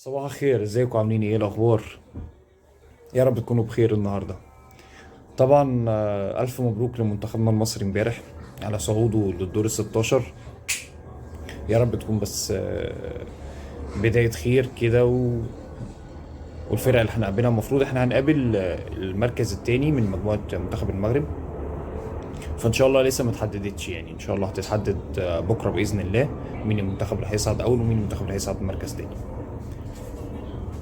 صباح الخير، ازيكم؟ عاملين ايه؟ الاخبار؟ يا رب تكونوا بخير النهارده. طبعا الف مبروك لمنتخبنا المصري امبارح على صعوده للدور ال 16. يا رب تكون بس بداية خير كده والفرقة اللي احنا قابلها المفروض احنا هنقابل المركز الثاني من مجموعة منتخب المغرب. فان شاء الله لسه ما اتحددتش، يعني ان شاء الله هتتحدد بكره باذن الله. مين المنتخب اللي هيصعد اول ومين المنتخب اللي هيصعد مركز تاني.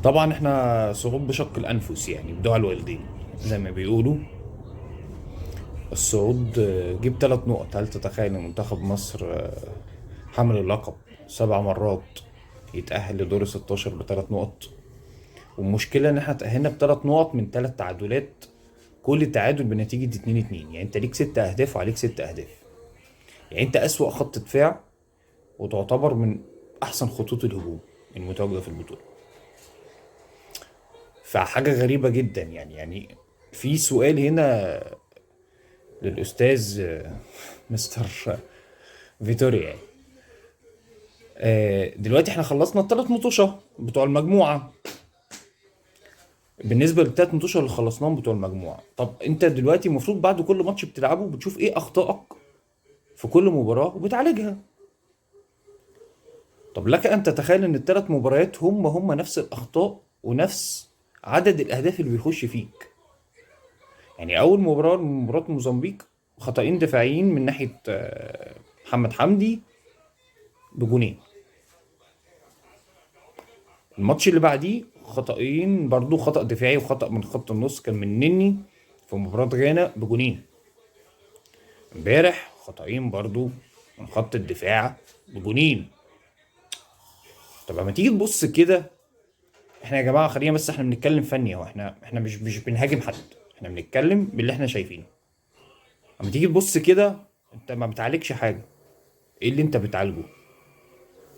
طبعا احنا صعود بشق الانفس، يعني بدعاء الوالدين زي ما بيقولوا. الصعود جيب 3 نقط. هل تتخيل ان منتخب مصر حامل اللقب 7 مرات يتأهل لدور 16 ب3 نقط؟ والمشكلة ان احنا تأهلنا ب3 نقط من 3 تعادلات، كل تعادل بنتيجة 2-2. يعني انت ليك 6 اهداف وعليك 6 اهداف. يعني انت اسوأ خط دفاع، وتعتبر من احسن خطوط الهجوم المتواجدة في البطولة. فحاجة غريبة جدا يعني في سؤال هنا للأستاذ مستر فيتوريا. يعني دلوقتي احنا خلصنا ال3 مطوشة بتوع المجموعة. بالنسبة لل3 مطوشة اللي خلصناهم بتوع المجموعة، طب انت دلوقتي المفروض بعد كل ماتش بتلعبه بتشوف ايه اخطائك في كل مباراة وبتعالجها. طب لك ان تتخيل ان ال3 مباريات هم نفس الاخطاء ونفس عدد الاهداف اللي بيخش فيك. يعني اول مباراة من مباراة موزمبيق، خطأين دفاعيين من ناحية محمد حمدي بجونين. الماتش اللي بعديه خطأين برضو، خطأ دفاعي وخطأ من خط النص كان من نني في مباراة غانا بجونين. امبارح خطأين برضو من خط الدفاع بجونين. طب اما تيجي تبص كده، احنا يا جماعة خلينا بس، احنا بنتكلم فني اهو، احنا مش بنهاجم حد، احنا بنتكلم باللي احنا شايفينه. اما تيجي تبص كده، انت ما بتعالجش حاجة. ايه اللي انت بتعالجه؟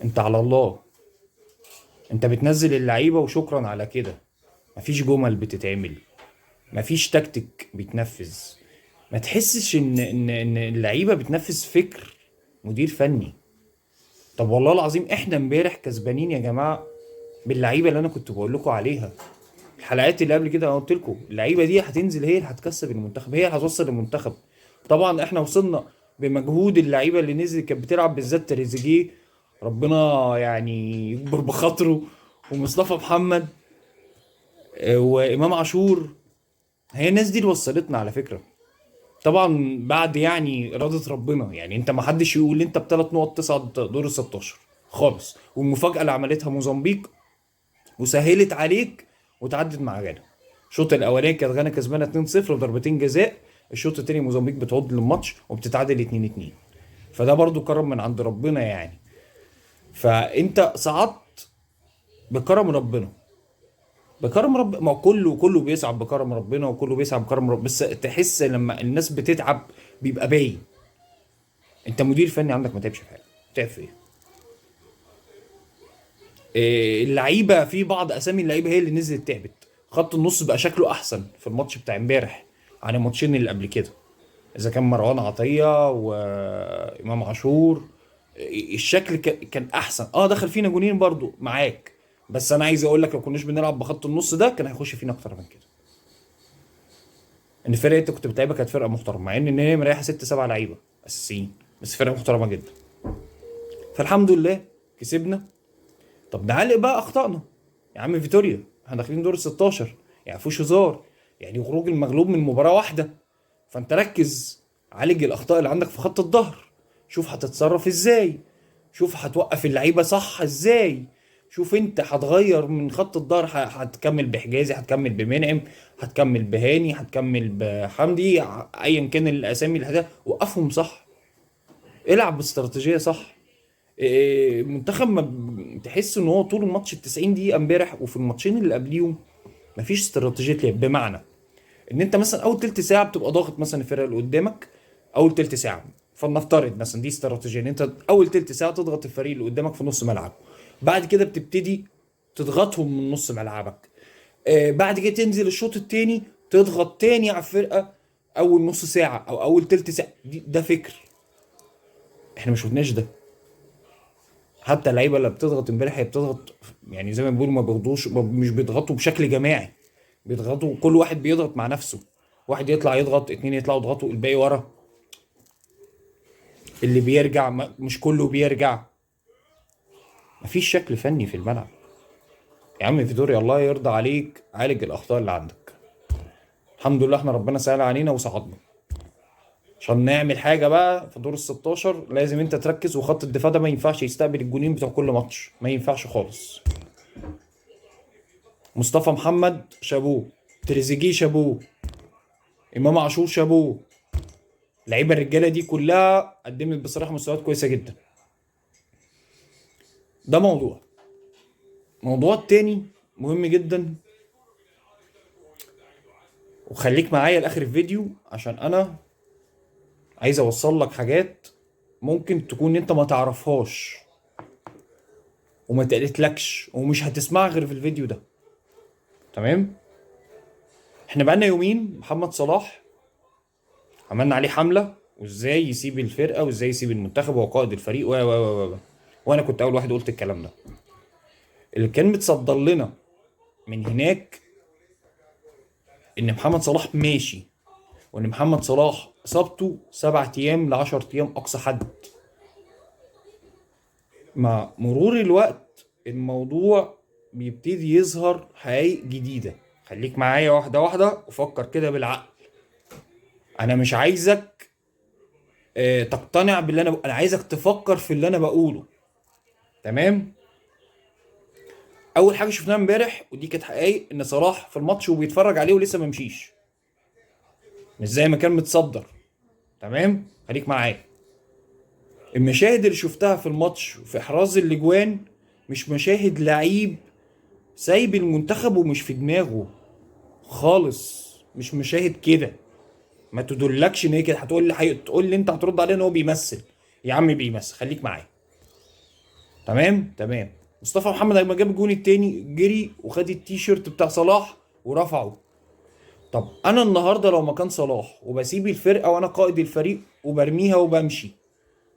انت على الله. انت بتنزل اللعيبة وشكرا على كده. مفيش جمل بتتعمل، مفيش تكتيك بيتنفذ. ما تحسش ان اللعيبه بتنفذ فكر مدير فني. طب والله العظيم احنا امبارح كسبانين يا جماعه باللعيبه اللي انا كنت بقول لكم عليها. الحلقات اللي قبل كده انا قلت لكم اللعيبه دي هتنزل، هي اللي هتكسب المنتخب، هي اللي هتوصل المنتخب. طبعا احنا وصلنا بمجهود اللعيبه اللي نزلت كانت بتلعب، بالذات تريزيجيه، ربنا يعني يكبر بخاطره، ومصطفى محمد، وامام عاشور. هي الناس دي اللي وصلتنا على فكره. طبعا بعد يعني إرادة ربنا، يعني انت ما حدش يقول انت ب3 نقط تصعد دور ال 16 خالص. والمفاجأة اللي عملتها موزمبيق وسهلت عليك وتعدت مع غانا. الشوط الاولاني كانت غانا كسبانه 2-0 بضربتين جزاء، الشوط الثاني موزمبيق بتعود للماتش وبتتعادل 2-2. فده برضو كرم من عند ربنا يعني. فانت صعدت بكرم ربنا. بكرم رب، ما كله بيسعى بكرم ربنا، وكله بيسعى بكرم ربنا، بس تحس لما الناس بتتعب بيبقى باين. انت مدير فني عندك ما تعبش في حاجه، تعب في ايه؟ اللعيبه، في بعض اسامي اللعيبه هي اللي نزلت تعبت. خط النص بقى شكله احسن في الماتش بتاع امبارح عن الماتشين اللي قبل كده. اذا كان مروان عطيه وامام عاشور، الشكل كان احسن. دخل فينا جونين برضو معاك. بس انا عايز اقول لك لو كناش بنلعب بخط النص ده كان هيخش فينا اكتر من كده. ان الفرقه اللي انت كنت بتلعبها كانت فرقه محترمه، مع ان هي مريحه 6 7 لعيبه اساسيين، بس فرقه محترمه جدا. فالحمد لله كسبنا. طب نعلق بقى اخطائنا. يا عم فيتوريا، احنا داخلين دور ال 16، يعني مفيهوش هزار. يعني خروج المغلوب من مباراه واحده. فانت ركز، عالج الاخطاء اللي عندك في خط الظهر. شوف هتتصرف ازاي، شوف هتوقف اللعيبه صح ازاي. شوف انت هتغير من خط الظهر، هتكمل بحجازي، هتكمل بمنعم، هتكمل بهاني، هتكمل بحمدي، ايا كان الاسامي اللي وقفهم صح. العب باستراتيجيه صح. منتخب ما تحس ان هو طول الماتش ال 90 دقيقه امبارح وفي الماتشين اللي قبليهم مفيش استراتيجيه لعب. بمعنى ان انت مثلا اول تلت ساعه بتبقى ضاغط مثلا الفرقه اللي قدامك. اول تلت ساعه، فلنفترض مثلا دي استراتيجيه ان انت اول تلت ساعه تضغط الفريق اللي قدامك في نص ملعب. بعد كده بتبتدي تضغطهم من نص ملعبك. بعد كده تنزل الشوط التاني تضغط تاني على الفرقه اول نص ساعه او اول تلت ساعه. ده فكر. احنا ما شفناش ده. حتى اللعيبه اللي بتضغط امبارح هي بتضغط، يعني زي ما بيقولوا ما بيضغطوش، مش بيضغطوا بشكل جماعي، بيضغطوا كل واحد بيضغط مع نفسه. واحد يطلع يضغط، اتنين يطلعوا يضغطوا، الباقي ورا. اللي بيرجع مش كله بيرجع. مفيش شكل فني في الملعب. يا عم فيتوريا الله يرضى عليك، عالج الاخطاء اللي عندك. الحمد لله احنا ربنا سهل علينا وصعدنا. عشان نعمل حاجه بقى في دور ال 16 لازم انت تركز، وخط الدفاع ده ما ينفعش يستقبل الجونين بتوع كل ماتش، ما ينفعش خالص. مصطفى محمد شابوه، تريزيجيه شابوه، امام عاشور شابوه. لعيبه الرجاله دي كلها قدمت بصراحه مستويات كويسه جدا. ده موضوع التاني مهم جدا، وخليك معايا لاخر الفيديو عشان انا عايز اوصل لك حاجات ممكن تكون انت ما تعرفهاش وما تقلتلكش ومش هتسمعها غير في الفيديو ده. تمام؟ احنا بقالنا يومين محمد صلاح عملنا عليه حملة، وازاي يسيب الفرقة وازاي يسيب المنتخب وهو قائد الفريق وانا كنت اول واحد قلت الكلام ده. اللي كان متصدر لنا من هناك ان محمد صلاح ماشي، وان محمد صلاح اصابته 7 ايام ل 10 ايام اقصى حد. مع مرور الوقت الموضوع بيبتدي يظهر حقائق جديدة. خليك معايا واحدة واحدة وفكر كده بالعقل. انا مش عايزك تقتنع باللي انا عايزك تفكر في اللي انا بقوله. تمام؟ اول حاجه شفناها امبارح ودي كانت حقيقي، ان صلاح في الماتش وبيتفرج عليه ولسه ما مشيش، مش زي ما كان متصدر. تمام؟ خليك معايا. المشاهد اللي شفتها في الماتش وفي احراز الاجوان مش مشاهد لعيب سايب المنتخب ومش في دماغه خالص. مش مشاهد كده، ما تدلكش ان هي كده. تقول لي انت هترد عليه ان هو بيمثل. يا عم بيمثل، خليك معايا. تمام. مصطفى محمد لما جاب الجون التاني جري وخد التيشيرت بتاع صلاح ورفعه. طب انا النهارده لو مكان صلاح وبسيب الفرقه وانا قائد الفريق وبرميها وبمشي،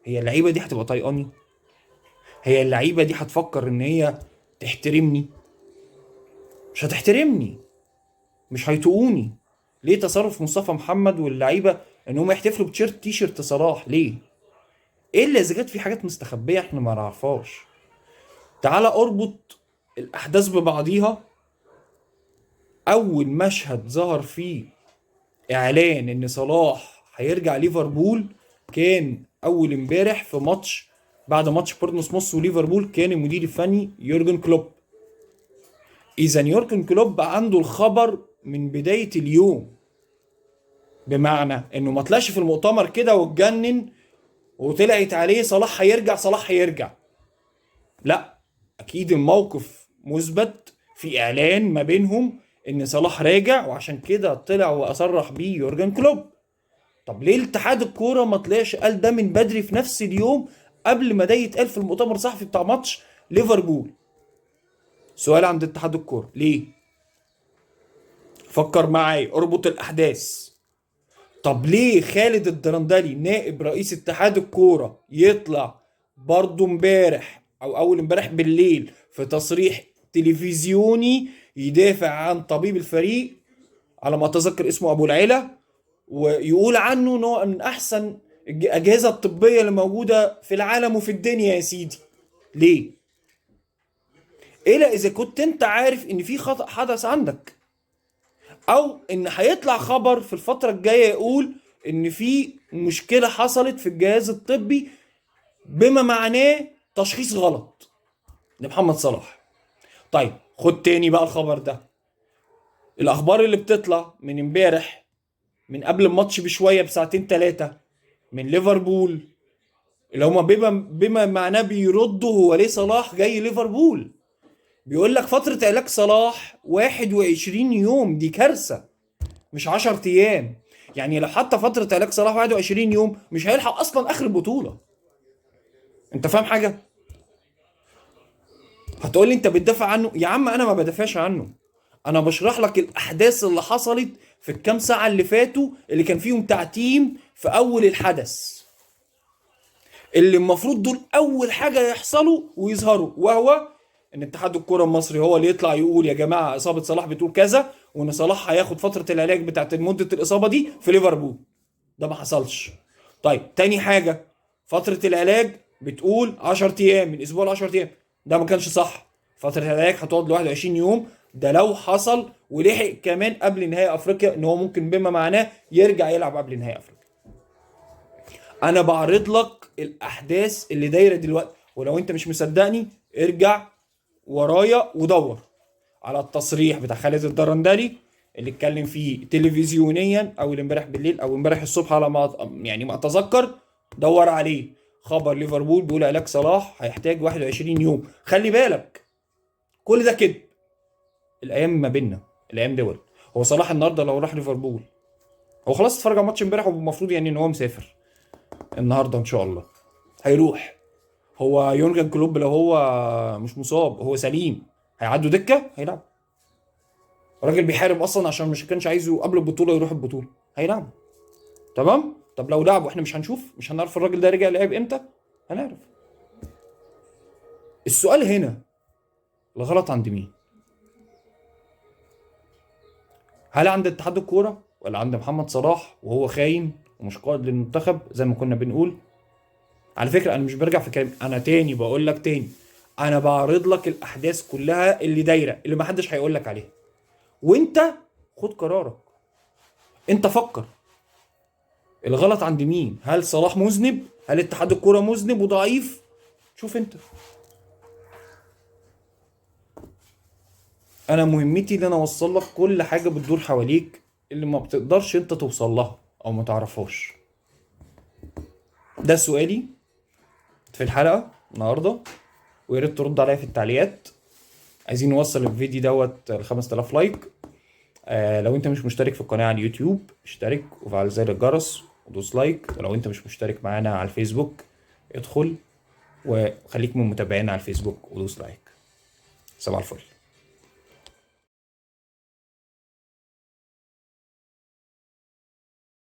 هي اللعيبه دي هتبقى طايقاني؟ هي اللعيبه دي هتفكر ان هي تحترمني؟ مش هتحترمني، مش هيطقوني. ليه تصرف مصطفى محمد واللعيبه ان هم يحتفلوا تيشيرت صلاح؟ ليه؟ ايه اللي اذا كانت في حاجات مستخبيه احنا ما نعرفهاش؟ تعالى اربط الاحداث ببعضيها. اول مشهد ظهر فيه اعلان ان صلاح هيرجع ليفربول كان اول امبارح في ماتش، بعد ماتش بورنموث وليفربول، كان المدير الفني يورجن كلوب. اذا يورجن كلوب عنده الخبر من بدايه اليوم، بمعنى انه ما طلعش في المؤتمر كده واتجنن وطلعت عليه صلاح هيرجع. لا، اكيد الموقف مثبت في اعلان ما بينهم ان صلاح راجع، وعشان كده طلع واصرح بيه يورجن كلوب. طب ليه الاتحاد الكوره ما طلعش قال ده من بدري في نفس اليوم قبل ما ده يتقال في المؤتمر الصحفي بتاع ماتش ليفربول؟ سؤال عند اتحاد الكوره، ليه؟ فكر معايا، اربط الاحداث. طب ليه خالد الدرندلي نائب رئيس اتحاد الكوره يطلع برضه امبارح او اول امبارح بالليل في تصريح تلفزيوني يدافع عن طبيب الفريق على ما اتذكر اسمه ابو العلا، ويقول عنه ان هو من احسن الاجهزه الطبيه اللي موجوده في العالم وفي الدنيا يا سيدي؟ ليه؟ الا اذا كنت انت عارف ان في خطأ حدث عندك، او ان هيطلع خبر في الفتره الجايه يقول ان في مشكله حصلت في الجهاز الطبي بما معناه تشخيص غلط لمحمد صلاح. طيب خد تاني بقى الخبر ده. الاخبار اللي بتطلع من امبارح من قبل الماتش بشويه بساعتين ثلاثه من ليفربول، اللي هما بما معناه بيردوا هو ليه صلاح جاي ليفربول. بيقول لك فتره علاج صلاح 21 يوم، دي كارثه، مش 10 ايام. يعني لو حتى فتره علاج صلاح 21 يوم مش هيلحق اصلا اخر البطوله. انت فاهم حاجه؟ هتقول لي انت بتدافع عنه. يا عم انا ما بدافعش عنه، انا بشرح لك الاحداث اللي حصلت في الكام ساعه اللي فاتوا اللي كان فيهم تعتيم في اول الحدث. اللي المفروض دول اول حاجه يحصلوا ويظهروا، وهو ان اتحاد الكره المصري هو اللي يطلع يقول يا جماعه اصابه صلاح بتقول كذا، وان صلاح هياخد فتره العلاج بتاعت مده الاصابه دي في ليفربول. ده ما حصلش. طيب تاني حاجه، فتره العلاج بتقول 10 ايام، من اسبوع ل 10 ايام. ده ما كانش صح. فتره العلاج هتقعد ل 21 يوم، ده لو حصل ولحق كمان قبل نهائي افريقيا، ان هو ممكن بما معناه يرجع يلعب قبل نهائي افريقيا. انا بعرض لك الاحداث اللي دايره دلوقتي، ولو انت مش مصدقني ارجع ورايا ودور على التصريح بتاع خالد الدرندلي اللي اتكلم فيه تلفزيونيا اول امبارح بالليل او امبارح الصبح على ما يعني ما اتذكر. دور عليه، خبر ليفربول بيقول علاج صلاح هيحتاج 21 يوم. خلي بالك كل ده كده، الايام ما بيننا، الايام دول. هو صلاح النهارده لو راح ليفربول، هو خلاص اتفرج على الماتش امبارح والمفروض يعني ان هو مسافر النهارده ان شاء الله هيروح. هو يورجن كلوب لو هو مش مصاب هو سليم هيعدوا دكه هيلعب. الراجل بيحارب اصلا عشان مش كانش عايزه قبل البطوله يروح البطوله، هيلعب. تمام. طب لو لعب واحنا مش هنشوف، مش هنعرف الراجل ده رجع لعب امتى؟ هنعرف. السؤال هنا الغلط عند مين؟ هل عند اتحاد الكوره ولا عند محمد صلاح وهو خاين ومش قائد للمنتخب زي ما كنا بنقول؟ على فكره انا مش برجع في كلامي، انا تاني بقول لك تاني، انا بعرض لك الاحداث كلها اللي دايره اللي ما حدش هيقول لك عليها، وانت خد قرارك. انت فكر الغلط عند مين؟ هل صلاح مذنب؟ هل اتحاد الكوره مذنب وضعيف؟ شوف انت. انا مهمتي ان انا اوصل لك كل حاجه بتدور حواليك اللي ما بتقدرش انت توصل لها او ما تعرفهاش. ده سؤالي في الحلقه النهارده، ويا ريت ترد عليا في التعليقات. عايزين نوصل الفيديو دوت ل 5000 لايك. لو انت مش مشترك في القناه على اليوتيوب اشترك وفعل زر الجرس ودوس لايك. ولو انت مش مشترك معانا على الفيسبوك ادخل وخليك من متابعينا على الفيسبوك ودوس لايك. صباح الفل.